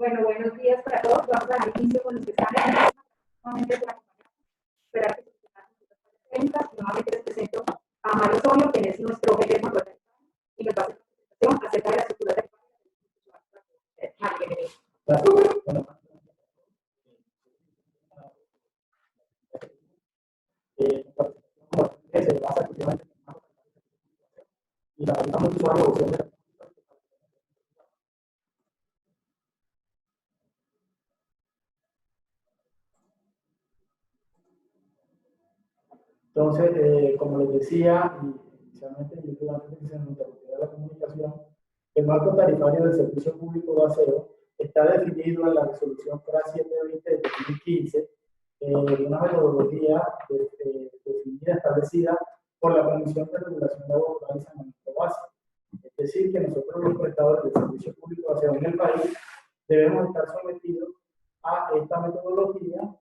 Bueno, buenos días para todos. Vamos a dar inicio con los que están en nuevamente por acompañarnos. Esperar que se técnicas. Nuevamente les presento a Mario Osorio, quien es nuestro jefe de control y nos va a hacer una presentación acerca de la estructura de Mario, bienvenido. Se basa exclusivamente y la aplicamos mucho a la evolución de Entonces, como les decía, inicialmente, y antes de que se nos interrumpiera la comunicación, el marco tarifario del servicio público de aseo está definido en la resolución CRA 720 de 2015, una metodología definida, establecida por la Comisión de Regulación de Agua Potable y Saneamiento Básico. Es decir, que nosotros los prestadores del servicio público de aseo en el país debemos estar sometidos a esta metodología,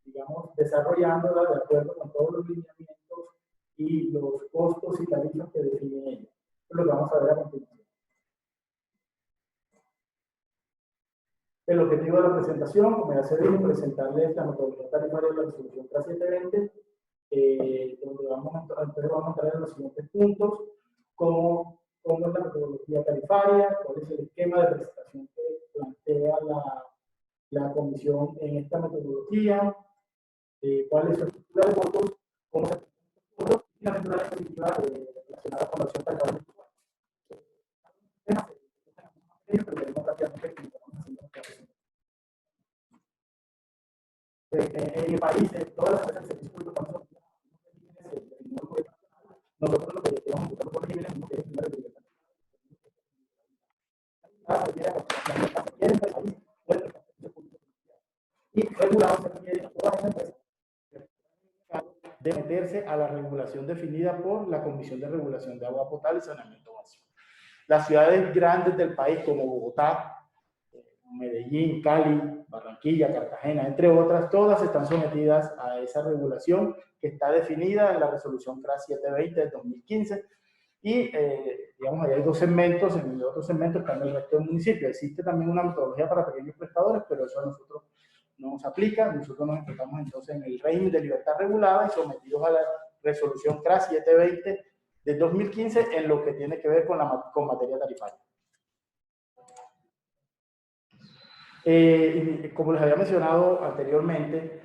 digamos, desarrollándola de acuerdo con todos los lineamientos y los costos y tarifas que define ella. Eso es lo que vamos a ver a continuación. El objetivo de la presentación, como ya se dijo, presentarles la metodología tarifaria de la resolución CRA 720, donde vamos a entrar en los siguientes puntos, cómo es la metodología tarifaria, cuál es el esquema de presentación que plantea la comisión en esta metodología, cuál es su estructura de votos, cómo se presenta y la estructura definitiva relacionada con la acción tarifaria. En el país, todas las empresas de servicios públicos nosotros lo que tenemos que buscar por regímenes es que es la libertad. Y regulado se refiere a todas las empresas de meterse a la regulación definida por la Comisión de Regulación de Agua Potable y Saneamiento Básico. Las ciudades grandes del país como Bogotá, Medellín, Cali, Barranquilla, Cartagena, entre otras, todas están sometidas a esa regulación que está definida en la resolución CRA 720 de 2015 y, digamos, ahí hay dos segmentos, en el otro segmento está en el resto del municipio. Existe también una metodología para pequeños prestadores, pero eso a nosotros no nos aplica. Nosotros nos enfocamos entonces en el régimen de libertad regulada y sometidos a la resolución CRA 720 de 2015 en lo que tiene que ver con materia tarifaria. Como les había mencionado anteriormente,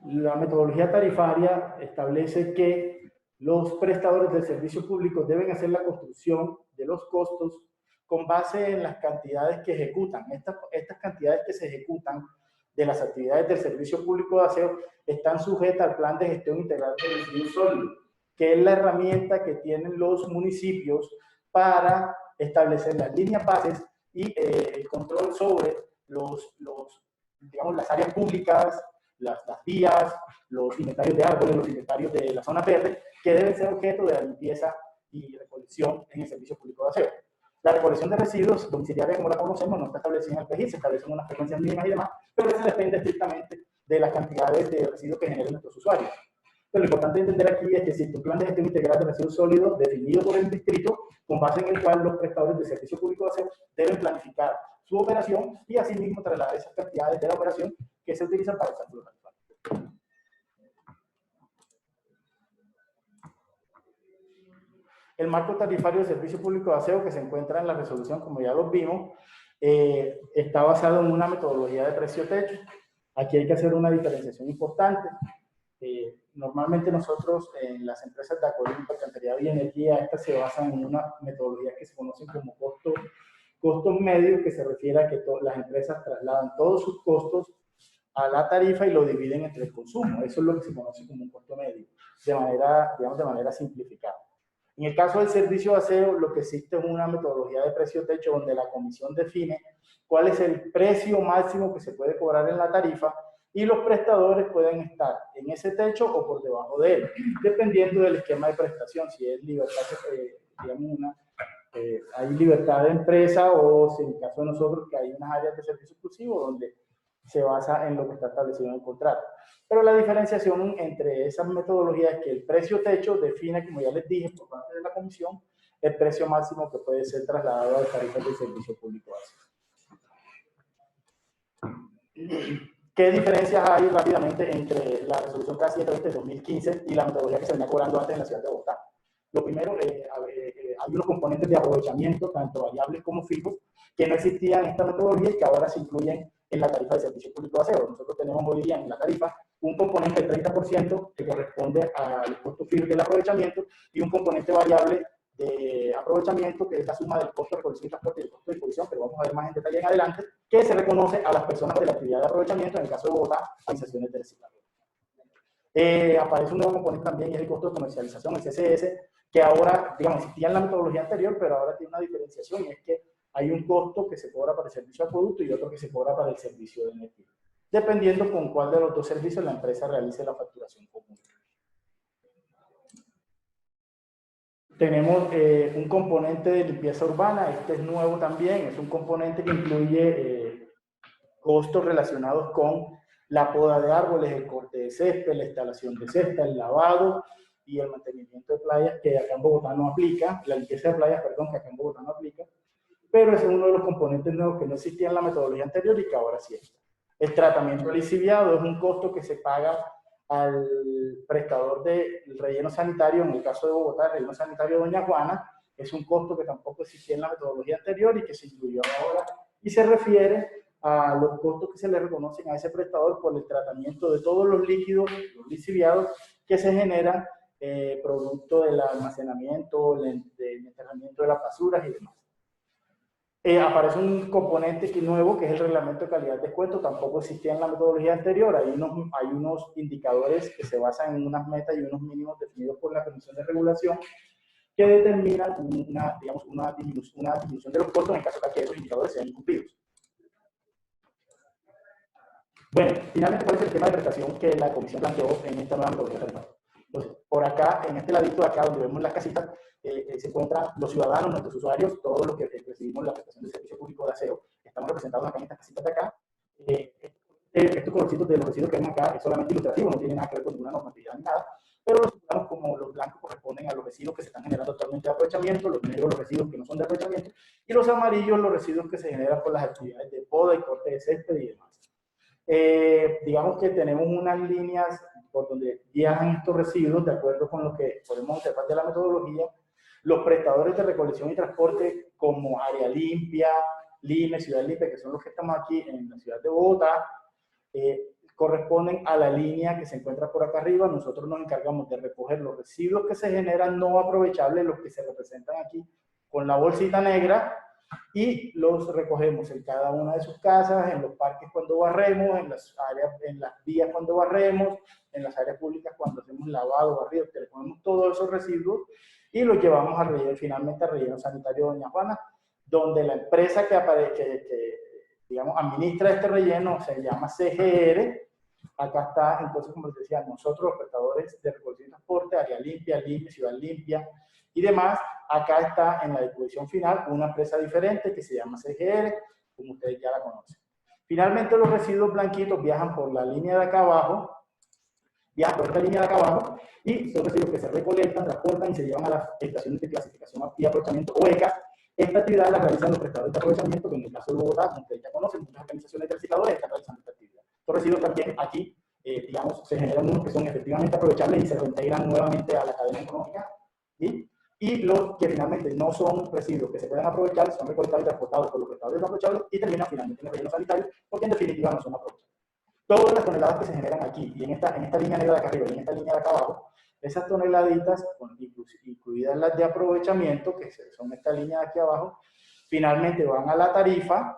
la metodología tarifaria establece que los prestadores del servicio público deben hacer la construcción de los costos con base en las cantidades que ejecutan. Estas cantidades que se ejecutan de las actividades del servicio público de aseo están sujetas al plan de gestión integral de residuos sólidos, que es la herramienta que tienen los municipios para establecer las líneas bases y el control sobre digamos, las áreas públicas, las vías, los inventarios de árboles, los inventarios de la zona verde, que deben ser objeto de la limpieza y recolección en el servicio público de aseo. La recolección de residuos domiciliaria, como la conocemos, no está establecida en el PEGI, se establecen unas frecuencias mínimas y demás, pero eso depende estrictamente de las cantidades de residuos que generen nuestros usuarios. Pero lo importante entender aquí es que existe un plan de gestión integral de residuos sólidos definido por el distrito, con base en el cual los prestadores de servicio público de aseo deben planificar su operación y asimismo trasladar esas cantidades de la operación que se utilizan para el cálculo tarifario. El marco tarifario de servicio público de aseo que se encuentra en la resolución, como ya lo vimos, está basado en una metodología de precio techo. Aquí hay que hacer una diferenciación importante. Normalmente nosotros en las empresas de acueducto, alcantarillado y energía, estas se basan en una metodología que se conoce como costos medios, que se refiere a que las empresas trasladan todos sus costos a la tarifa y lo dividen entre el consumo. Eso es lo que se conoce como un costo medio, de manera simplificada. En el caso del servicio de aseo, lo que existe es una metodología de precio techo donde la comisión define cuál es el precio máximo que se puede cobrar en la tarifa y los prestadores pueden estar en ese techo o por debajo de él, dependiendo del esquema de prestación, si es libertad, digamos, hay libertad de empresa o si en el caso de nosotros que hay unas áreas de servicio exclusivo donde se basa en lo que está establecido en el contrato. Pero la diferenciación entre esas metodologías es que el precio techo define, como ya les dije, por parte de la comisión, el precio máximo que puede ser trasladado a las tarifas del servicio público básico. ¿Qué diferencias hay rápidamente entre la resolución K720 de 2015 y la metodología que se venía cobrando antes en la ciudad de Bogotá? Lo primero, hay unos componentes de aprovechamiento, tanto variables como fijos, que no existían en esta metodología y que ahora se incluyen en la tarifa de servicio público de aseo. Nosotros tenemos hoy día en la tarifa un componente del 30% que corresponde al costo fijo del aprovechamiento y un componente variable de aprovechamiento, que es la suma del costo de recolección y transporte y el costo de disposición, pero vamos a ver más en detalle en adelante, que se reconoce a las personas de la actividad de aprovechamiento, en el caso de Bogotá, organizaciones de reciclaje. Aparece un nuevo componente también y es el costo de comercialización, el CCS, que ahora, digamos, existía en la metodología anterior, pero ahora tiene una diferenciación, y es que hay un costo que se cobra para el servicio de acueducto y otro que se cobra para el servicio de energía, dependiendo con cuál de los dos servicios la empresa realice la facturación común. Tenemos un componente de limpieza urbana, este es nuevo también, es un componente que incluye costos relacionados con la poda de árboles, el corte de césped, la instalación de cesta, el lavado y el mantenimiento de playas, que acá en Bogotá no aplica, la limpieza de playas, perdón, que acá en Bogotá no aplica, pero ese es uno de los componentes nuevos que no existía en la metodología anterior y que ahora sí está. El tratamiento lixiviado es un costo que se paga al prestador del relleno sanitario, en el caso de Bogotá, el relleno sanitario Doña Juana, es un costo que tampoco existía en la metodología anterior y que se incluyó ahora, y se refiere a los costos que se le reconocen a ese prestador por el tratamiento de todos los líquidos, los lixiviados, que se generan producto del almacenamiento, del enterramiento de las basuras y demás. Aparece un componente nuevo que es el reglamento de calidad de descuento, tampoco existía en la metodología anterior. Hay unos indicadores que se basan en unas metas y unos mínimos definidos por la Comisión de Regulación que determinan una disminución de los costos en caso de que esos indicadores sean incumplidos. Bueno, finalmente, ¿cuál es el tema de prestación que la Comisión planteó en esta nueva metodología tarifaria? Entonces, por acá, en este ladito de acá, donde vemos las casitas, se encuentran los ciudadanos, nuestros usuarios, todos los que recibimos la prestación de servicio público de aseo. Estamos representados acá en estas casitas de acá. Estos colorcitos de los residuos que ven acá es solamente ilustrativo, no tiene nada que ver con ninguna normatividad ni nada, pero los titulados como los blancos corresponden a los residuos que se están generando actualmente de aprovechamiento, los negros los residuos que no son de aprovechamiento, y los amarillos los residuos que se generan por las actividades de poda y corte de césped y demás. Digamos que tenemos unas líneas por donde viajan estos residuos, de acuerdo con lo que podemos observar de la metodología. Los prestadores de recolección y transporte como Área Limpia, Lime, Ciudad Limpia, que son los que estamos aquí en la ciudad de Bogotá, corresponden a la línea que se encuentra por acá arriba. Nosotros nos encargamos de recoger los residuos que se generan no aprovechables, los que se representan aquí con la bolsita negra, y los recogemos en cada una de sus casas, en los parques cuando barremos, en las vías cuando barremos, en las áreas públicas cuando hacemos lavado, barrido, que recogemos todos esos residuos y los llevamos al relleno, finalmente al relleno sanitario Doña Juana, donde la empresa que digamos, administra este relleno se llama CGR. Acá está, entonces, como les decía, nosotros, los prestadores de recolección y transporte, Área Limpia, Limpia, Ciudad Limpia y demás. Acá está en la disposición final una empresa diferente que se llama CGR, como ustedes ya la conocen. Finalmente, los residuos blanquitos viajan por la línea de acá abajo, y son residuos que se recolectan, transportan y se llevan a las estaciones de clasificación y aprovechamiento, o ECA. Esta actividad la realizan los prestadores de aprovechamiento, que en el caso de Bogotá, como ustedes ya conocen, muchas organizaciones de recicladores están realizando esta actividad. Estos residuos también aquí, digamos, se generan unos que son efectivamente aprovechables y se reintegran nuevamente a la cadena económica, ¿sí? Y los que finalmente no son residuos que se pueden aprovechar, son recolectados y transportados por los prestadores no aprovechables y terminan finalmente en el relleno sanitario, porque en definitiva no son aprovechables. Todas las toneladas que se generan aquí, y en esta línea negra de acá arriba y en esta línea de acá abajo, esas toneladitas, incluidas las de aprovechamiento, que son esta línea de aquí abajo, finalmente van a la tarifa,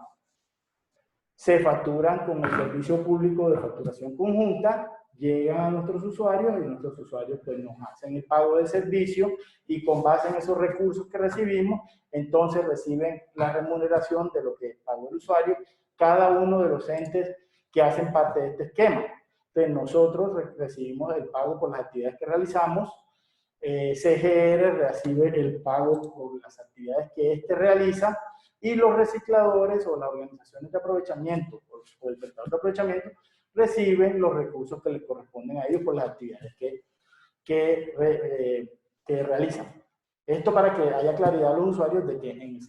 se facturan con el servicio público de facturación conjunta, llegan a nuestros usuarios y nuestros usuarios pues nos hacen el pago del servicio y con base en esos recursos que recibimos, entonces reciben la remuneración de lo que pagó el usuario, cada uno de los entes que hacen parte de este esquema. Entonces nosotros recibimos el pago por las actividades que realizamos, CGR recibe el pago por las actividades que éste realiza, y los recicladores o las organizaciones de aprovechamiento o el prestador de aprovechamiento reciben los recursos que les corresponden a ellos por las actividades que realizan. Esto para que haya claridad a los usuarios de que en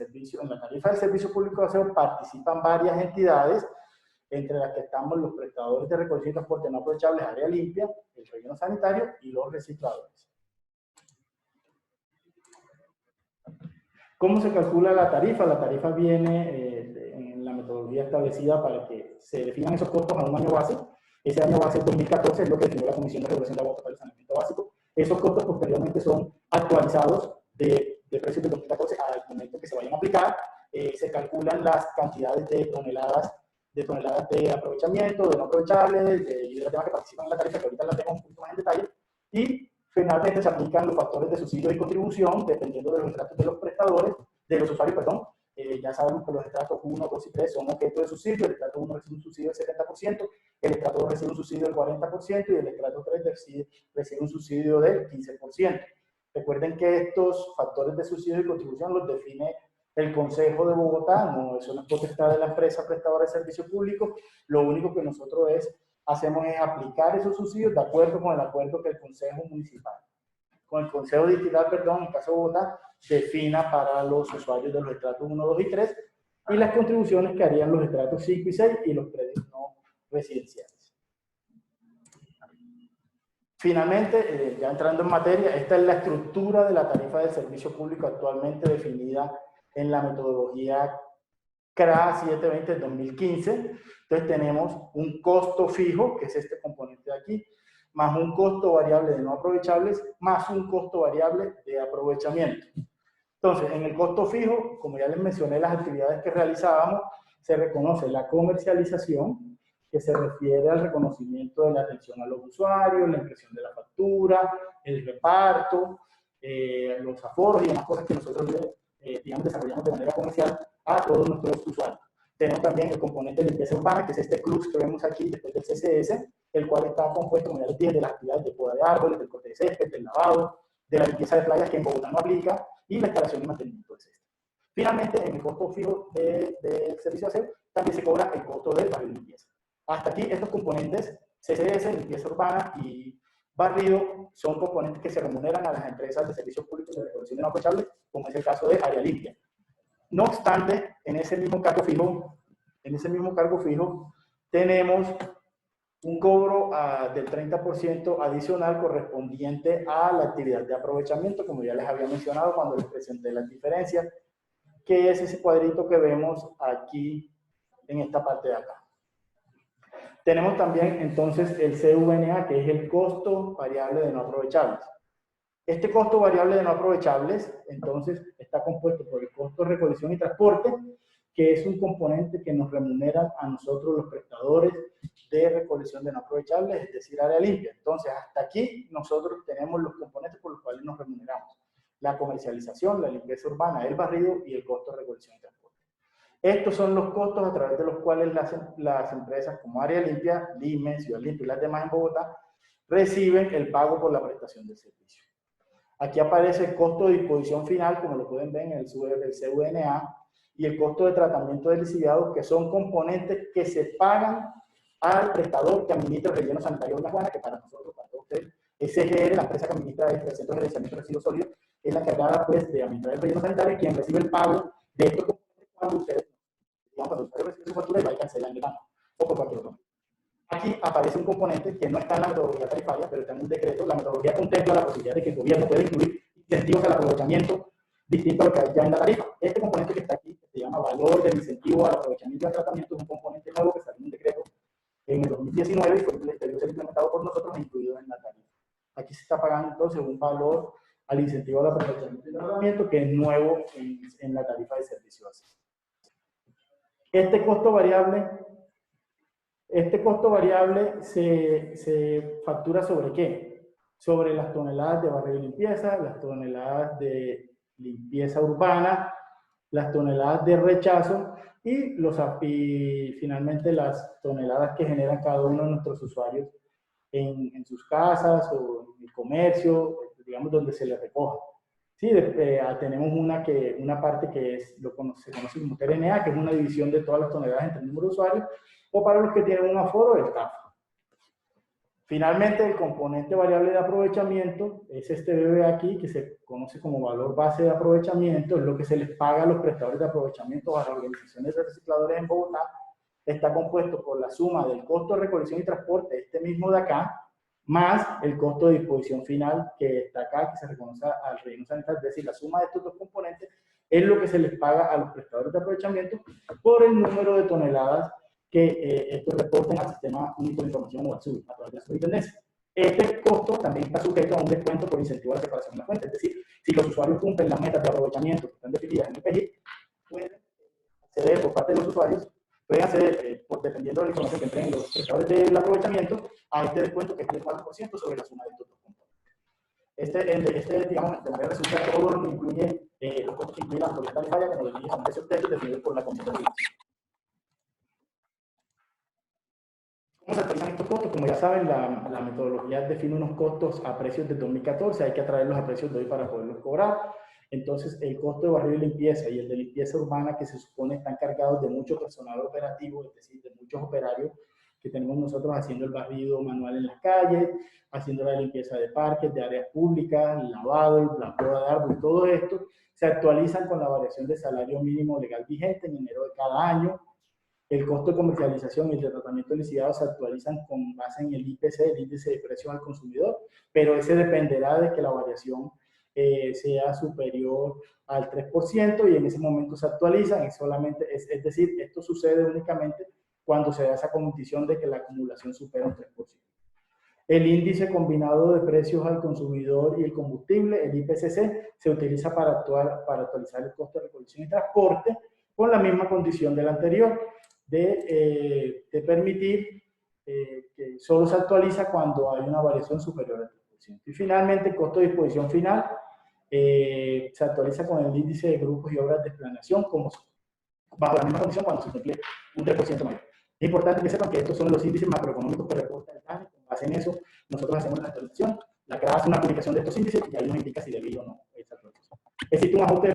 la tarifa del servicio público de aseo participan varias entidades entre las que estamos los prestadores de recolección y transporte no aprovechables, área limpia, el relleno sanitario y los recicladores. ¿Cómo se calcula la tarifa? La tarifa viene en la metodología establecida para que se definan esos costos a un año base. Ese año base 2014 es lo que definió la Comisión de Regulación de Aguas para el Saneamiento Básico. Esos costos posteriormente son actualizados de precios de 2014 al momento que se vayan a aplicar. Se calculan las cantidades de toneladas de aprovechamiento, de no aprovechables, y de los temas que participan en la tarifa, que ahorita las tengo un poquito más en detalle. Y finalmente se aplican los factores de subsidio y contribución dependiendo de los estratos de los prestadores, de los usuarios, perdón. Ya sabemos que los estratos 1, 2 y 3 son objeto de subsidio. El estrato 1 recibe un subsidio del 70%, el estrato 2 recibe un subsidio del 40% y el estrato 3 recibe un subsidio del 15%. Recuerden que estos factores de subsidio y contribución los define el Consejo de Bogotá, no, eso no es potestad de la empresa prestadora de servicio público. Lo único que nosotros hacemos es aplicar esos subsidios de acuerdo con el acuerdo que el Consejo Municipal, con el Consejo Distrital, perdón, en caso de Bogotá, defina para los usuarios de los estratos 1, 2 y 3, y las contribuciones que harían los estratos 5 y 6 y los predios no residenciales. Finalmente, ya entrando en materia, esta es la estructura de la tarifa del servicio público actualmente definida en la metodología CRA 720 del 2015. Entonces tenemos un costo fijo, que es este componente de aquí, más un costo variable de no aprovechables, más un costo variable de aprovechamiento. Entonces, en el costo fijo, como ya les mencioné, las actividades que realizábamos, se reconoce la comercialización, que se refiere al reconocimiento de la atención a los usuarios, la impresión de la factura, el reparto, los aforos y demás cosas que nosotros digamos, desarrollamos de manera comercial a todos nuestros usuarios. Tenemos también el componente de limpieza urbana, que es este cluster que vemos aquí después del CCS, el cual está compuesto, como ya les dije, de las actividades de poda de árboles, del corte de césped, del lavado, de la limpieza de playas, que en Bogotá no aplica, y la instalación y mantenimiento del césped. Finalmente, en el costo fijo del servicio de aseo, también se cobra el costo del barrio de limpieza. Hasta aquí, estos componentes, CCS, limpieza urbana y barrido, son componentes que se remuneran a las empresas de servicios públicos de recolección de no aprovechables, como es el caso de área limpia. No obstante, en ese mismo cargo fijo, tenemos un cobro del 30% adicional correspondiente a la actividad de aprovechamiento, como ya les había mencionado cuando les presenté las diferencias, que es ese cuadrito que vemos aquí en esta parte de acá. Tenemos también entonces el CVNA, que es el costo variable de no aprovechables. Este costo variable de no aprovechables, entonces, está compuesto por el costo de recolección y transporte, que es un componente que nos remunera a nosotros los prestadores de recolección de no aprovechables, es decir, área limpia. Entonces, hasta aquí nosotros tenemos los componentes por los cuales nos remuneramos: la comercialización, la limpieza urbana, el barrido y el costo de recolección y transporte. Estos son los costos a través de los cuales las empresas como Área Limpia, LIME, Ciudad Limpia y las demás en Bogotá reciben el pago por la prestación del servicio. Aquí aparece el costo de disposición final, como lo pueden ver en el CVNA, y el costo de tratamiento de lisiados, que son componentes que se pagan al prestador que administra el relleno sanitario de La Juana, que para nosotros, para todos ustedes, es CGR, la empresa que administra el Centro de Gerenciamiento de Residuos Sólidos, es la encargada pues, de administrar el relleno sanitario, y quien recibe el pago de estos componentes cuando ustedes, digamos, cuando ustedes reciben su factura y va a cancelar el banco, o por cualquier otro. Aquí aparece un componente que no está en la metodología tarifaria, pero está en un decreto. La metodología contempla la posibilidad de que el gobierno pueda incluir incentivos al aprovechamiento distinto a lo que hay ya en la tarifa. Este componente que está aquí, que se llama valor del incentivo al aprovechamiento y al tratamiento, es un componente nuevo que salió en un decreto en el 2019 y debió ser implementado por nosotros e incluido en la tarifa. Aquí se está pagando entonces un valor al incentivo al aprovechamiento y al tratamiento que es nuevo en la tarifa de servicios. Este costo variable se factura ¿sobre qué? Sobre las toneladas de barrio de limpieza, las toneladas de limpieza urbana, las toneladas de rechazo y finalmente las toneladas que generan cada uno de nuestros usuarios en sus casas o en el comercio, digamos, donde se les recoja. Sí, tenemos una parte que se conoce como TRNA, que es una división de todas las toneladas entre el número de usuarios, o para los que tienen un aforo, el TAF. Finalmente, el componente variable de aprovechamiento es este BB aquí, que se conoce como valor base de aprovechamiento, es lo que se les paga a los prestadores de aprovechamiento a las organizaciones de recicladores en Bogotá está compuesto por la suma del costo de recolección y transporte, este mismo de acá, más el costo de disposición final que está acá, que se reconoce al relleno sanitario. Es decir, la suma de estos dos componentes es lo que se les paga a los prestadores de aprovechamiento por el número de toneladas que estos reporten al Sistema Único de Información o al SUB, a través de la superintendencia. Este costo también está sujeto a un descuento por incentivo a la separación de la fuente. Es decir, si los usuarios cumplen las metas de aprovechamiento que están definidas en el PGI, pueden acceder por parte de los usuarios, pueden acceder, dependiendo de la información que entreguen los prestadores del aprovechamiento, a este descuento que es del 4% sobre la suma de estos dos componentes. Digamos, de manera resulta todo lo que incluye los costos que incluyen la autoridad tarifaria, como definidos en precios textos definidos por la Comisión de Regulación. ¿Cómo se actualizan estos costos? Como ya saben, la metodología define unos costos a precios de 2014, hay que atraerlos a precios de hoy para poderlos cobrar. Entonces, el costo de barrido y limpieza y el de limpieza urbana, que se supone están cargados de mucho personal operativo, es decir, de muchos operarios que tenemos nosotros haciendo el barrido manual en las calles, haciendo la limpieza de parques, de áreas públicas, el lavado, la poda de árboles, todo esto se actualizan con la variación de salario mínimo legal vigente en enero de cada año. El costo de comercialización y el de tratamiento licidado se actualizan con base en el IPC, el índice de precios al consumidor, pero ese dependerá de que la variación sea superior al 3% y en ese momento se actualizan, y solamente, es decir, esto sucede únicamente cuando se da esa condición de que la acumulación supera un 3%. El índice combinado de precios al consumidor y el combustible, el IPCC, se utiliza para actualizar el costo de recolección y transporte con la misma condición del anterior, de permitir que solo se actualiza cuando hay una variación superior al 3%. Y finalmente, el costo de disposición final se actualiza con el índice de grupos y obras de planeación, como bajo la misma condición cuando se cumple un 3% mayor. Es importante que sepan que estos son los índices macroeconómicos que reporta el DANE. Con base en eso, nosotros hacemos la actualización. La CRA hace una publicación de estos índices y ahí nos indica si debido o no esa actualización. Existe un ajuste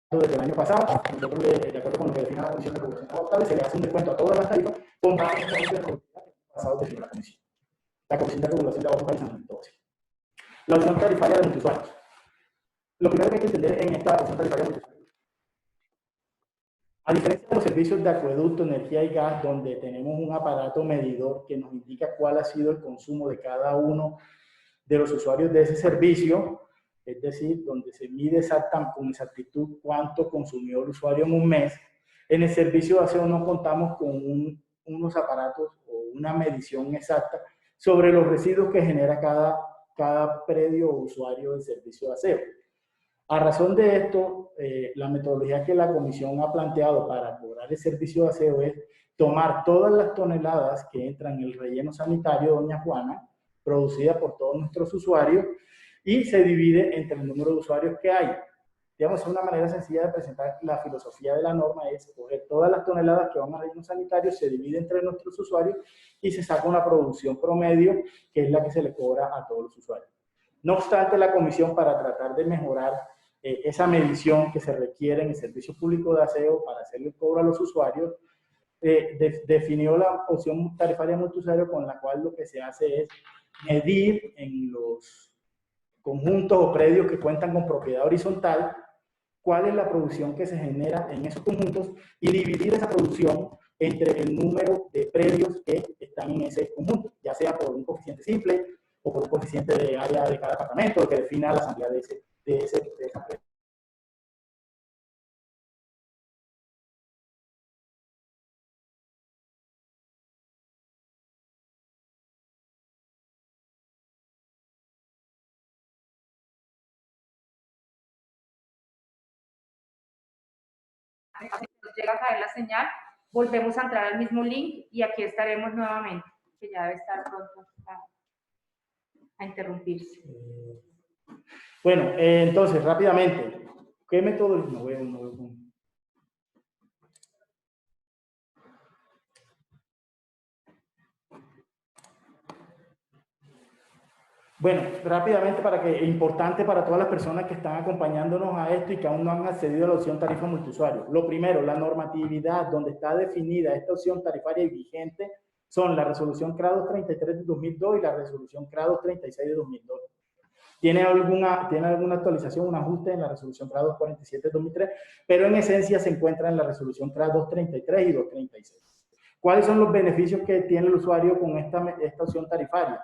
desde el año pasado. Nosotros, de acuerdo con lo que define la Comisión de Regulación Laboral, se le hace un descuento a todas las tarifas con base en el ajuste de productividad que el pasado definió la Comisión. La Comisión de Regulación de Laboral en 2012. La opción tarifaria de multiusuarios. Lo primero que hay que entender en esta opción tarifaria de multiusuarios, a diferencia de los servicios de acueducto, energía y gas, donde tenemos un aparato medidor que nos indica cuál ha sido el consumo de cada uno de los usuarios de ese servicio, es decir, donde se mide con exactitud cuánto consumió el usuario en un mes, en el servicio de aseo no contamos con unos aparatos o una medición exacta sobre los residuos que genera cada predio o usuario del servicio de aseo. A razón de esto, la metodología que la Comisión ha planteado para cobrar el servicio de aseo es tomar todas las toneladas que entran en el relleno sanitario Doña Juana, producida por todos nuestros usuarios, y se divide entre el número de usuarios que hay. Digamos, una manera sencilla de presentar la filosofía de la norma es coger todas las toneladas que van al relleno sanitario, se divide entre nuestros usuarios y se saca una producción promedio, que es la que se le cobra a todos los usuarios. No obstante, la Comisión, para tratar de mejorar esa medición que se requiere en el servicio público de aseo para hacerle el cobro a los usuarios, definió la opción tarifaria multiusuario, con la cual lo que se hace es medir en los conjuntos o predios que cuentan con propiedad horizontal cuál es la producción que se genera en esos conjuntos y dividir esa producción entre el número de predios que están en ese conjunto, ya sea por un coeficiente simple o por un coeficiente de área de cada departamento, que defina la asamblea de esa empresa. Nos llega a caer la señal, volvemos a entrar al mismo link y aquí estaremos nuevamente, que ya debe estar pronto a interrumpirse. Bueno, entonces, rápidamente, ¿qué metodología? Bueno, rápidamente, importante para todas las personas que están acompañándonos a esto y que aún no han accedido a la opción tarifa multiusuario. Lo primero, la normatividad donde está definida esta opción tarifaria y vigente son la resolución CRA 233 de 2002 y la resolución CRA 236 de 2002. ¿Tiene alguna actualización, un ajuste en la resolución CRA 247 de 2003? Pero en esencia se encuentra en la resolución CRA 233 y 236. ¿Cuáles son los beneficios que tiene el usuario con esta opción tarifaria?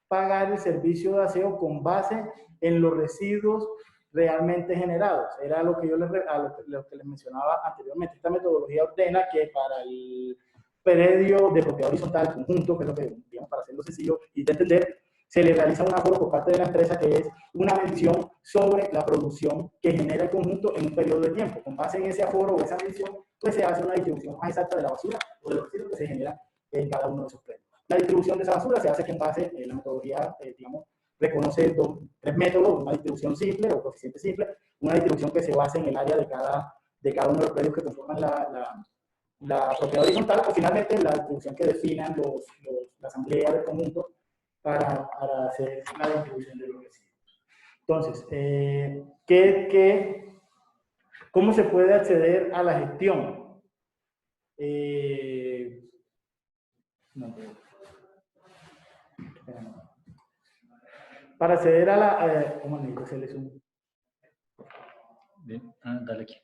Pagar el servicio de aseo con base en los residuos realmente generados. Era lo que yo lo que les mencionaba anteriormente. Esta metodología ordena que para el predio de propiedad horizontal conjunto, que es lo que, digamos, para hacerlo sencillo y de entender, se le realiza un aforo por parte de la empresa que es una medición sobre la producción que genera el conjunto en un periodo de tiempo. Con base en ese aforo o esa medición, pues se hace una distribución más exacta de la basura o de los residuos que se generan en cada uno de esos predios. La distribución de esa basura se hace con base en la metodología, digamos, reconoce tres métodos: una distribución simple o coeficiente simple, una distribución que se basa en el área de cada uno de los predios que conforman la propiedad horizontal, o finalmente la distribución que definan la asamblea del conjunto para hacer la distribución de los residuos. Entonces, ¿cómo se puede acceder a la gestión? Para acceder a la... ¿cómo necesito hacerles un...? Bien, dale aquí.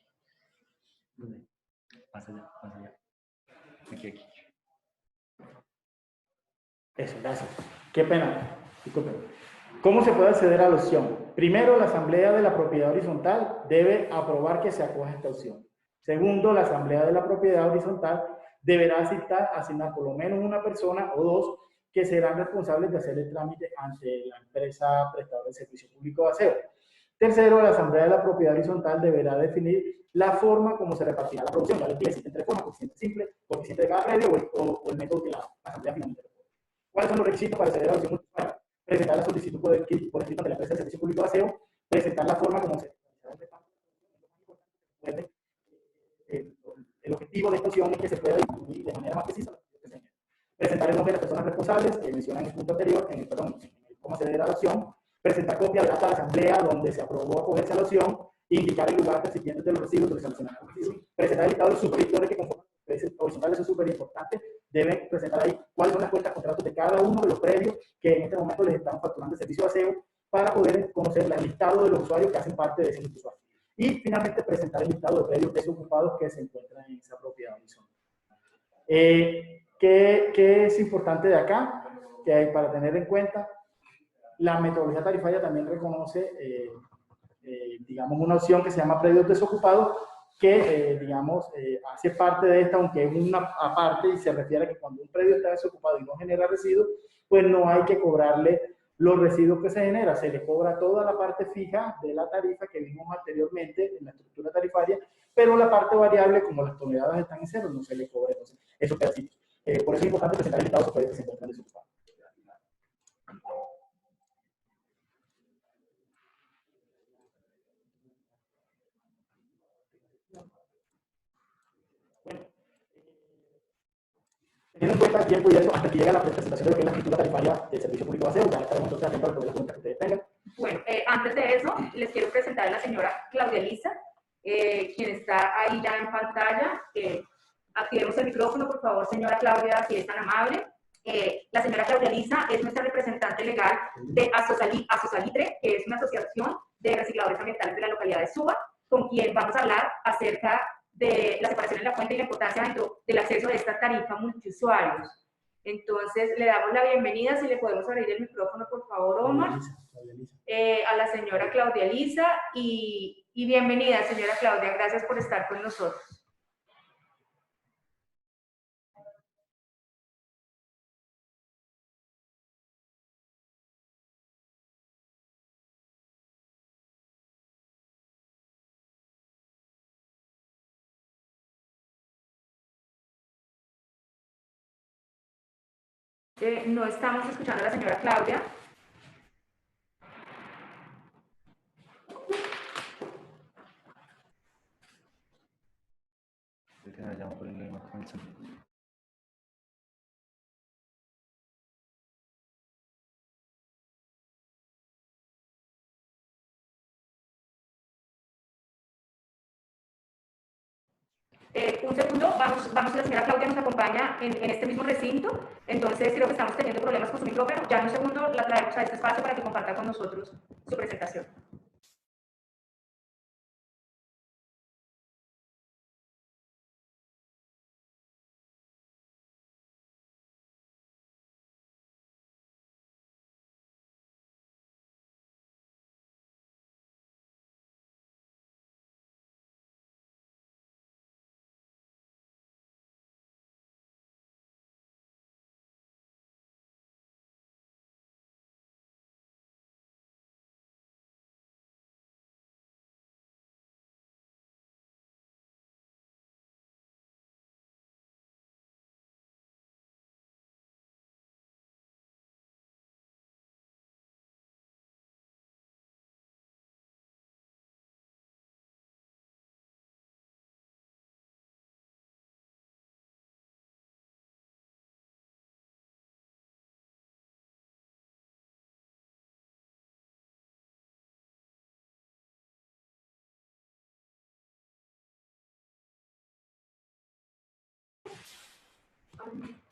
¿Dónde? Pasa allá, pasa allá. Aquí. Eso, gracias. Qué pena. Disculpen. ¿Cómo se puede acceder a la opción? Primero, la asamblea de la propiedad horizontal debe aprobar que se acoja a esta opción. Segundo, la asamblea de la propiedad horizontal deberá asignar por lo menos una persona o dos que serán responsables de hacer el trámite ante la empresa prestadora de servicio público de aseo. Tercero, la asamblea de la propiedad horizontal deberá definir la forma como se repartirá la producción. Ya les dije, existen tres formas: coeficiente simple, coeficiente de cada predio o el método que la asamblea finalmente. ¿Cuáles son los requisitos para acceder a la opción multiusuario? Presentar la solicitud por escrito ante la empresa de servicio público de aseo, presentar la forma como se el objetivo de esta opción es que se pueda distribuir de manera más precisa. Presentar el nombre de las personas responsables que mencionan en el punto anterior, en el cómo acceder a la opción, presentar copia de acta de la asamblea donde se aprobó acogerse a la opción, indicar el lugar recipiente de los residuos donde se mencionará el residuo, presentar el listado de los suscriptores que conforman horizontal. Eso es súper importante. Deben presentar ahí cuáles son las cuentas contratos de cada uno de los predios que en este momento les estamos facturando el servicio de aseo, para poder conocer el listado de los usuarios que hacen parte de ese usuario. Y finalmente presentar el listado de predios desocupados que se encuentran en esa propiedad horizontal. ¿Qué es importante de acá? Que hay para tener en cuenta, la metodología tarifaria también reconoce, digamos, una opción que se llama predios desocupados, que, digamos, hace parte de esta, aunque es una aparte, y se refiere a que cuando un predio está desocupado y no genera residuos, pues no hay que cobrarle los residuos que se genera, se le cobra toda la parte fija de la tarifa que vimos anteriormente en la estructura tarifaria, pero la parte variable, como las toneladas están en cero, no se le cobra. Entonces, esos pedacitos. Por eso es importante presentar el listado de los predios que se encuentran desocupados. Bueno, teniendo en cuenta el tiempo y eso, hasta que llega la presentación de lo que es la escritura tarifaria del servicio público de aseo, ya estaremos entonces atentos a las preguntas que ustedes tengan. Bueno, antes de eso, les quiero presentar a la señora Claudia Elisa, quien está ahí ya en pantalla. Activemos el micrófono, por favor, señora Claudia, si es tan amable. La señora Claudia Elisa es nuestra representante legal de Asosalitre, que es una asociación de recicladores ambientales de la localidad de Suba, con quien vamos a hablar acerca de la separación en la fuente y la importancia dentro del acceso de esta tarifa multiusuarios. Entonces, le damos la bienvenida. Si le podemos abrir el micrófono, por favor, Omar, a la señora Claudia Elisa, y bienvenida, señora Claudia. Gracias por estar con nosotros. No estamos escuchando a la señora Claudia. Un segundo, vamos, la señora Claudia nos acompaña en este mismo recinto, entonces creo que estamos teniendo problemas con su micrófono. Ya en un segundo la traemos a este espacio para que comparta con nosotros su presentación.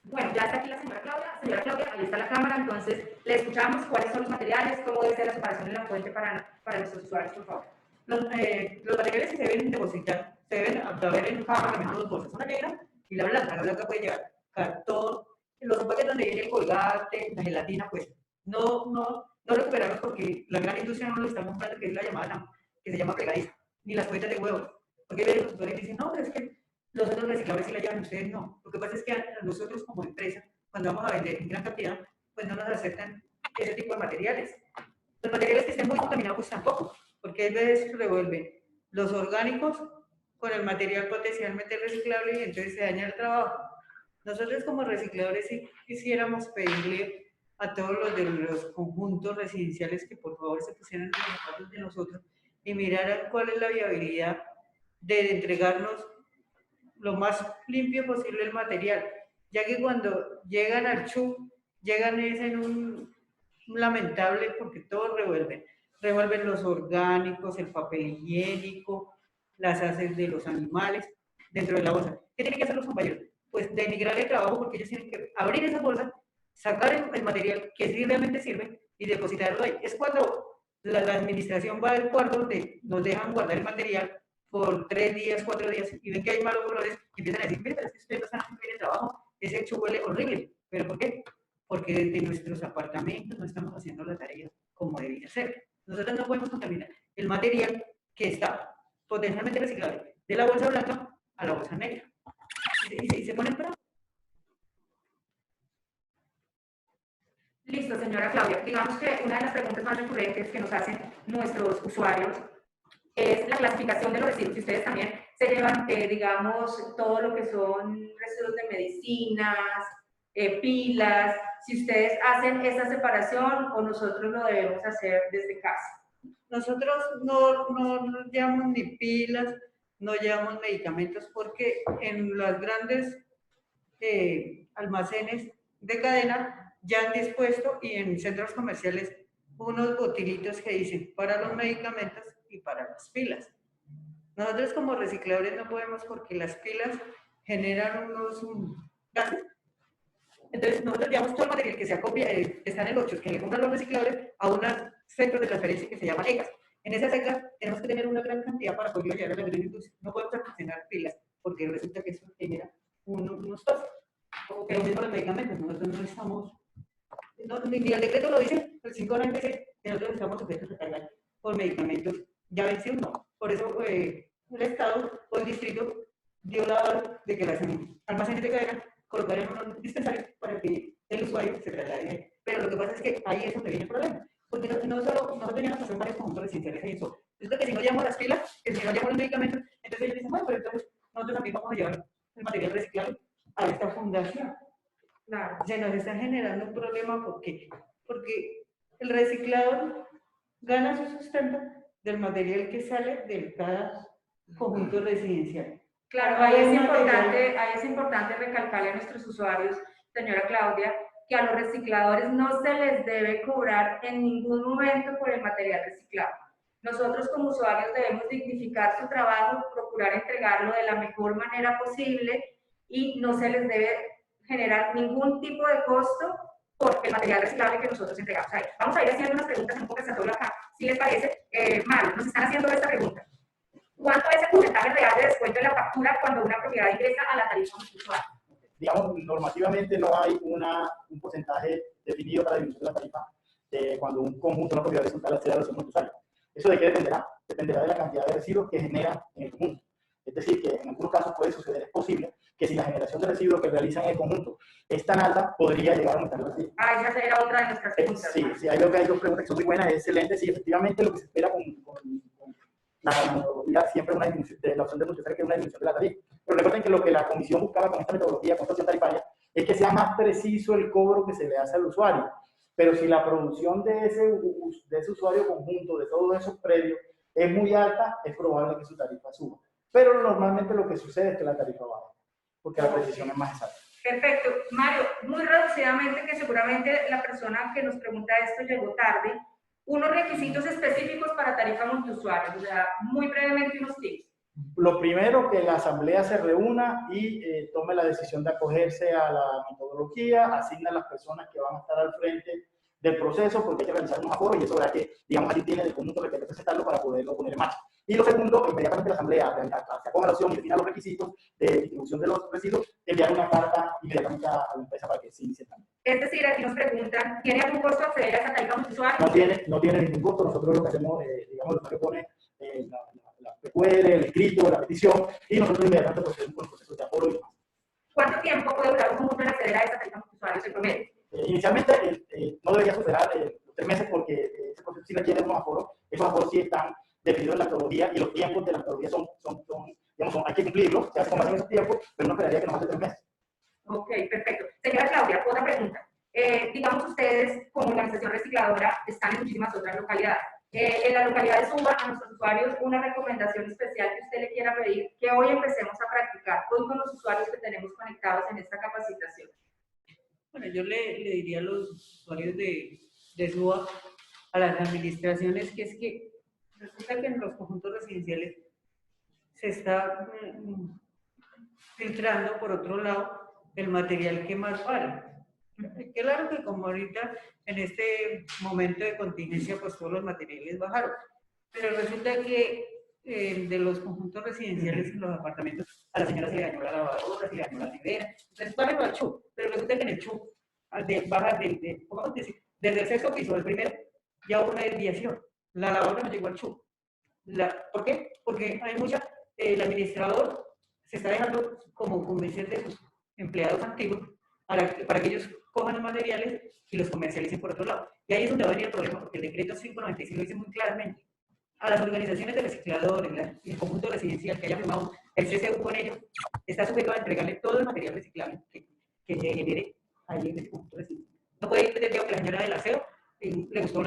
Bueno, ya está aquí la señora Claudia. Señora Claudia, ahí está la cámara, entonces le escuchamos cuáles son los materiales, cómo debe ser la separación en la fuente para nuestros usuarios, por favor. Los materiales que se deben depositar se deben haber en cada pagamento dos bolsas, una negra y la blanca. La blanca puede llevar cartón, los empaques donde viene el colgate, la gelatina, pues no recuperarlos porque la gran industria no lo está comprando, que es la llamada, que se llama pegadiza, ni las cuentas de huevos. Porque hay los usuarios que dicen, no, pero es que los otros recicladores sí la llevan, ustedes no. Lo que pasa es que a nosotros como empresa, cuando vamos a vender en gran cantidad, pues no nos aceptan ese tipo de materiales. Los materiales que estén muy contaminados, pues tampoco, porque a veces revuelven los orgánicos con el material potencialmente reciclable y entonces se daña el trabajo. Nosotros como recicladores sí quisiéramos pedirle a todos los de los conjuntos residenciales que por favor se pusieran en los zapatos de nosotros y miraran cuál es la viabilidad de entregarnos lo más limpio posible el material, ya que cuando llegan al CHU, llegan es en un lamentable porque todos revuelven los orgánicos, el papel higiénico, las heces de los animales dentro de la bolsa. ¿Qué tienen que hacer los compañeros? Pues denigrar el trabajo porque ellos tienen que abrir esa bolsa, sacar el material que sí realmente sirve y depositarlo ahí. Es cuando la administración va al cuarto donde nos dejan guardar el material por 3 días, 4 días y ven que hay malos olores y empiezan a decir, mira, pero es que ustedes no están haciendo bien el trabajo, ese hecho huele horrible. ¿Pero por qué? Porque desde nuestros apartamentos no estamos haciendo la tarea como debería ser. Nosotros no podemos contaminar el material que está potencialmente reciclable de la bolsa blanca a la bolsa negra. Y se ponen bravos. Listo, señora Claudia. Digamos que una de las preguntas más recurrentes que nos hacen nuestros usuarios es la clasificación de los residuos. Si ustedes también se llevan, digamos, todo lo que son residuos de medicinas, pilas, si ustedes hacen esa separación o nosotros lo debemos hacer desde casa. Nosotros no llevamos ni pilas, no llevamos medicamentos porque en las grandes almacenes de cadena ya han dispuesto y en centros comerciales unos botilitos que dicen para los medicamentos y para las pilas. Nosotros como recicladores no podemos porque las pilas generan unos gases. Entonces nosotros llevamos todo el material que se acopia, que está en el 8, que le compran los recicladores a unos centros de transferencia que se llaman ECAS. En esas ECAS tenemos que tener una gran cantidad para poderlo llevar a la gran industria. No podemos almacenar pilas porque resulta que eso genera unos tóxicos. Lo mismo los medicamentos, nosotros no estamos, ni el decreto lo dice, el 596, que nosotros estamos sujetos a cargar por medicamentos ya vencidos, no. Por eso el Estado o el distrito dio la orden de que las almacenes de cadena colocaran unos dispensarios para que el usuario se traslade. Pero lo que pasa es que ahí es donde viene el problema, porque no solo nosotros ya nos pasamos varios conjuntos residenciales ahí en eso. Resulta que si no llevamos las pilas, que si no llevamos los medicamentos, entonces ellos dicen, bueno, pero entonces nosotros también vamos a llevar el material reciclado a esta fundación. Claro. Se nos está generando un problema porque el reciclador gana su sustento del material que sale de cada conjunto residencial. Claro, ahí es importante recalcarle a nuestros usuarios, señora Claudia, que a los recicladores no se les debe cobrar en ningún momento por el material reciclado. Nosotros como usuarios debemos dignificar su trabajo, procurar entregarlo de la mejor manera posible y no se les debe generar ningún tipo de costo por el material reciclable que nosotros entregamos ahí. Vamos a ir haciendo unas preguntas un poco acá, si les parece. Mario, nos están haciendo esta pregunta. ¿Cuánto es el porcentaje real de descuento en la factura cuando una propiedad ingresa a la tarifa mensual? Digamos, normativamente no hay un porcentaje definido para la disminución de la tarifa cuando un conjunto de una propiedad horizontal accede a los segundo usuario. ¿Eso de qué dependerá? Dependerá de la cantidad de residuos que genera en el conjunto. Es decir, que en algunos casos puede suceder, es posible, que si la generación de residuos que realizan en el conjunto es tan alta, podría llegar a aumentar el residuo. Esa era otra de nuestras preguntas. Sí, hay dos preguntas que son muy buenas, es excelente. Sí, efectivamente, lo que se espera con la metodología siempre es la opción de multiplicar, que es una disminución de la tarifa. Pero recuerden que lo que la comisión buscaba con esta metodología, con esta opción tarifaria, es que sea más preciso el cobro que se le hace al usuario. Pero si la producción de ese usuario conjunto, de todos esos predios, es muy alta, es probable que su tarifa suba. Pero normalmente lo que sucede es que la tarifa baja, porque la precisión es más exacta. Perfecto. Mario, muy reducidamente, que seguramente la persona que nos pregunta esto llegó tarde, unos requisitos específicos para tarifa multiusuario, o sea, muy brevemente unos tips. Lo primero, que la asamblea se reúna y tome la decisión de acogerse a la metodología, asigna a las personas que van a estar al frente del proceso, porque hay que realizar unos aforos y eso verá que, digamos, allí tiene el conjunto que presentarlo para poderlo poner en marcha. Y lo segundo, inmediatamente la asamblea se acoja a la opción y defina los requisitos de distribución de los residuos, enviar una carta inmediatamente a la empresa para que se inicie el trámite. Es decir, aquí nos preguntan, ¿tiene algún costo acceder a esa tarifa multiusuario? No tiene ningún costo. Nosotros lo que hacemos, digamos, el usuario pone la PQR, el escrito, la petición, y nosotros inmediatamente procedemos con el proceso de aforo y demás. ¿Cuánto tiempo puede durar un conjunto en acceder a esa tarifa multiusuario en promedio? Inicialmente no debería superar los 3 meses porque ese proceso sí requiere unos aforos. Esos aforos sí están definidos en la metodología y los tiempos de la metodología hay que cumplirlos, se hace con base en esos tiempos, pero no esperaría que no pase 3 meses. Ok, perfecto. Señora Claudia, otra pregunta. Digamos, ustedes como organización recicladora están en muchísimas otras localidades. En la localidad de Suba, a nuestros usuarios, una recomendación especial que usted le quiera pedir, que hoy empecemos a practicar, hoy con los usuarios que tenemos conectados en esta capacitación. Bueno, yo le diría a los usuarios de SUA, a las administraciones, que es que resulta que en los conjuntos residenciales se está filtrando, por otro lado, el material que más vale. Claro que como ahorita, en este momento de contingencia, pues todos los materiales bajaron, pero resulta que de los conjuntos residenciales en los apartamentos, a la señora se le dañó la lavadora, se le dañó la nevera, entonces vale al CHU, pero resulta que en el CHU, baja desde el sexto piso, del primero, ya hubo una desviación, la lavadora no llegó al CHU. ¿Por qué? Porque hay el administrador se está dejando como convencer de sus empleados antiguos para que ellos cojan los materiales y los comercialicen por otro lado. Y ahí es donde va a venir el problema, porque el decreto 596 lo dice muy claramente. A las organizaciones de recicladores y el conjunto residencial que haya firmado el CCU con ellos, está sujeto a entregarle todo el material reciclable que se genere ahí en ese conjunto residencial. No puede ir pretendiendo que la señora del aseo le gustó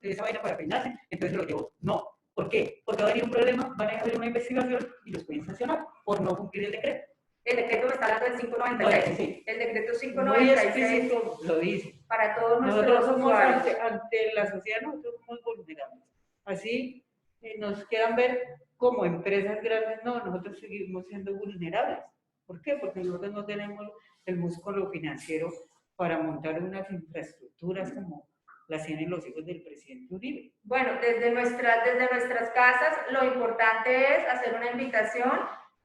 esa vaina para peinarse, entonces lo llevó. No. ¿Por qué? Porque va a venir un problema, van a haber una investigación y los pueden sancionar por no cumplir el decreto. El decreto me está hablando del 596. Sí. El decreto Muy 596 explícito lo dice. para todos Nosotros nuestros somos usuarios. ante la sociedad, nosotros somos vulnerables. Así nos quieran ver como empresas grandes, no, nosotros seguimos siendo vulnerables. ¿Por qué? Porque nosotros no tenemos el músculo financiero para montar unas infraestructuras como las tienen los hijos del presidente Uribe. Bueno, desde nuestras casas, lo importante es hacer una invitación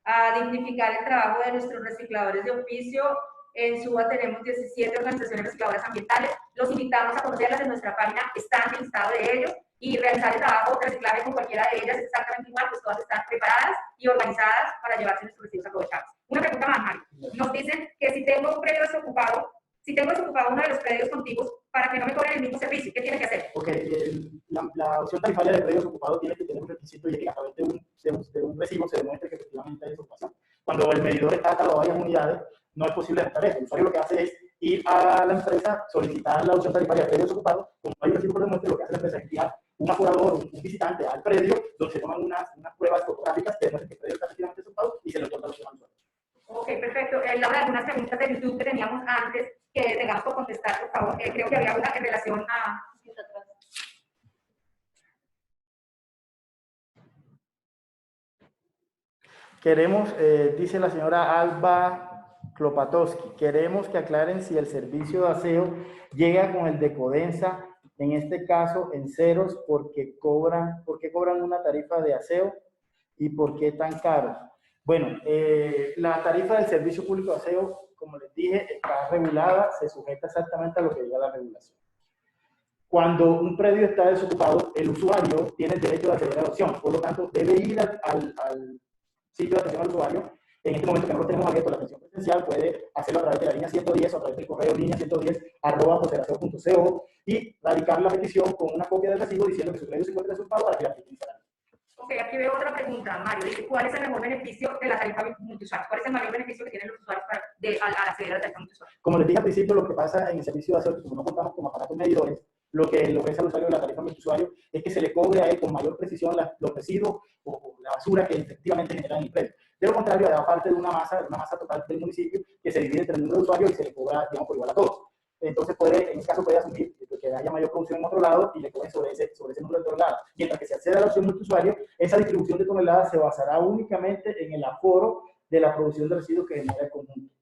a dignificar el trabajo de nuestros recicladores de oficio. En SUBA tenemos 17 organizaciones recicladoras ambientales. Los invitamos a conocerlas en nuestra página, están en el listado de ellos, y realizar el trabajo de reciclaje con cualquiera de ellas es exactamente igual, pues todas están preparadas y organizadas para llevarse nuestros residuos aprovechados. Una pregunta más, Mario. Nos dicen que si tengo un predio desocupado, uno de los predios contiguos, para que no me cobren el mismo servicio, ¿qué tiene que hacer? Porque la opción tarifaria de predios ocupados tiene que tener un requisito y que a través de un recibo se demuestre que efectivamente hay desocupación. Cuando el medidor está catalogado a varias unidades, no es posible adaptar eso. El usuario lo que hace es ir a la empresa, solicitar la opción tarifaria de predios ocupados, como hay un recibo que demuestre, lo que hace la empresa es enviar un aforador, un visitante al predio, donde se toman unas pruebas fotográficas que demuestran que el predio está efectivamente desocupado y se le otorga la opción al usuario. Ok, perfecto. Laura, algunas preguntas de YouTube que teníamos antes que tengamos por contestar, por favor. Creo que había una en relación a... Queremos, dice la señora Alba Klopatowski, queremos que aclaren si el servicio de aseo llega con el de Codensa, en este caso en ceros, ¿por qué cobran una tarifa de aseo y por qué tan caro? Bueno, la tarifa del servicio público de aseo, como les dije, está regulada, se sujeta exactamente a lo que diga la regulación. Cuando un predio está desocupado, el usuario tiene el derecho de acceder a la opción, por lo tanto, debe ir al sitio de atención al usuario. En este momento que nosotros tenemos abierto la atención presencial, puede hacerlo a través de la línea 110 o a través del correo línea 110@fosderaseo.co y radicar la petición con una copia del recibo diciendo que su predio se encuentra desocupado para que la petición se realice. Ok, aquí veo otra pregunta, Mario. Dice, ¿cuál es el mejor beneficio de la tarifa multiusuario? ¿Cuál es el mayor beneficio que tienen los usuarios al acceder a la tarifa multiusuario? Como les dije al principio, lo que pasa en el servicio de aseo, como no contamos con aparatos medidores, lo que le ofrece al usuario de la tarifa multiusuario es que se le cobre a él con mayor precisión los residuos o la basura que efectivamente genera en el predio. De lo contrario, da parte de una masa total del municipio que se divide entre el número de usuarios y se le cobra, digamos, por igual a todos. Entonces, en ese caso puede asumir que que haya mayor producción en otro lado y le cobren sobre ese número de toneladas. Mientras que se accede a la opción multiusuario, esa distribución de toneladas se basará únicamente en el aforo de la producción de residuos que genera el conjunto.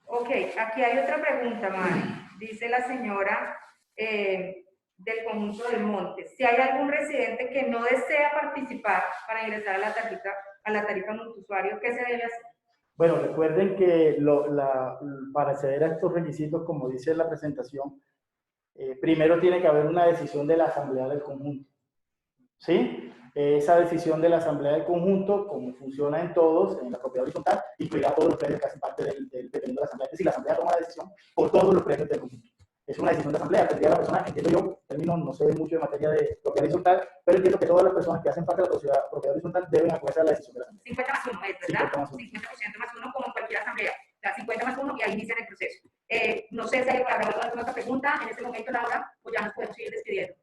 Ok, aquí hay otra pregunta, Mari. Dice la señora del conjunto del monte. Si hay algún residente que no desea participar para ingresar a la tarifa multiusuario, ¿qué se debe hacer? Bueno, recuerden que para acceder a estos requisitos, como dice la presentación, primero tiene que haber una decisión de la Asamblea del Conjunto. ¿Sí? Esa decisión de la Asamblea del Conjunto, como funciona en todos, en la propiedad horizontal, incluirá todos los predios que hacen parte dependiendo de la Asamblea. Es decir, la Asamblea toma la decisión por todos los predios del conjunto. Es una decisión de Asamblea, tendría la persona, entiendo yo, no sé mucho de materia de propiedad horizontal, pero entiendo que todas las personas que hacen parte de la propiedad horizontal deben acogerse a la decisión de la Asamblea. 50 más 1 es, ¿verdad? 50% más 1 como en cualquier asamblea. Da 50 más 1 y ahí inician el proceso. No sé si hay alguna otra pregunta en este momento, Laura, o ya nos podemos ir despidiendo.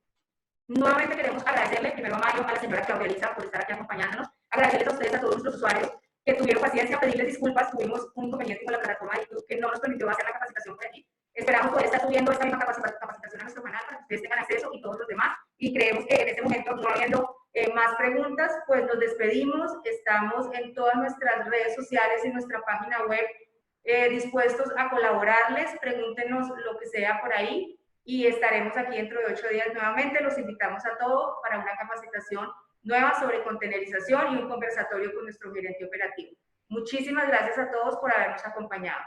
Nuevamente queremos agradecerle primero a Mario, a la señora Claudia Elisa por estar aquí acompañándonos, agradecerles a ustedes, a todos nuestros usuarios que tuvieron paciencia, pedirles disculpas, tuvimos un inconveniente con la plataforma de YouTube que no nos permitió hacer la capacitación por aquí. Esperamos poder estar subiendo esta misma capacitación a nuestro canal para que ustedes tengan acceso y todos los demás. Y creemos que en este momento, no habiendo más preguntas, pues nos despedimos. Estamos en todas nuestras redes sociales y nuestra página web dispuestos a colaborarles. Pregúntenos lo que sea por ahí y estaremos aquí dentro de 8 días nuevamente. Los invitamos a todos para una capacitación nueva sobre containerización y un conversatorio con nuestro gerente operativo. Muchísimas gracias a todos por habernos acompañado.